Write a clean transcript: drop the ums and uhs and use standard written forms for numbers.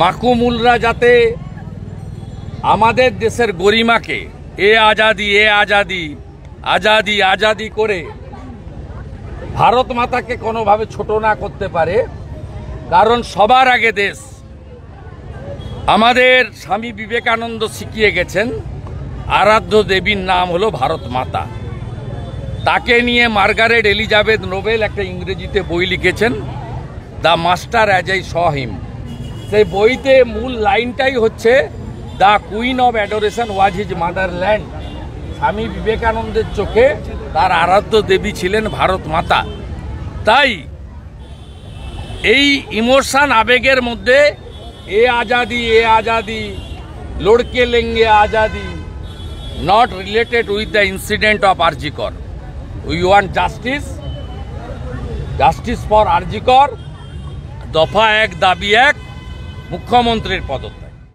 মাকুমুলরা যাতে আমাদের দেশের গরিমাকে এ আজাদি এ আজাদি আজাদি আজাদি করে ভারত মাতাকে কোনোভাবে ছোট না করতে পারে। কারণ সবার আগে দেশ আমাদের স্বামী বিবেকানন্দ শিখিয়ে গেছেন, আরাধ্য দেবীর নাম হলো ভারত মাতা। তাকে নিয়ে মার্গারেট এলিজাবেথ নোবেল একটা ইংরেজিতে বই লিখেছেন, the master as I saw him. সেই বইতে মূল লাইনটাই হচ্ছে the queen of adoration was his motherland. Swami বিবেকানন্দের চোখে তার আরাধ্য দেবী ছিলেন ভারত মাতা। তাই এই ইমোশন আবেগের মধ্যে এ Azadi লড়কে লেঙ্গে Azadi not related with the incident of RG Kar. We want justice for RG Kar. দফা 1 দাবি 1 মুখ্যমন্ত্রীর পদত্যাগ।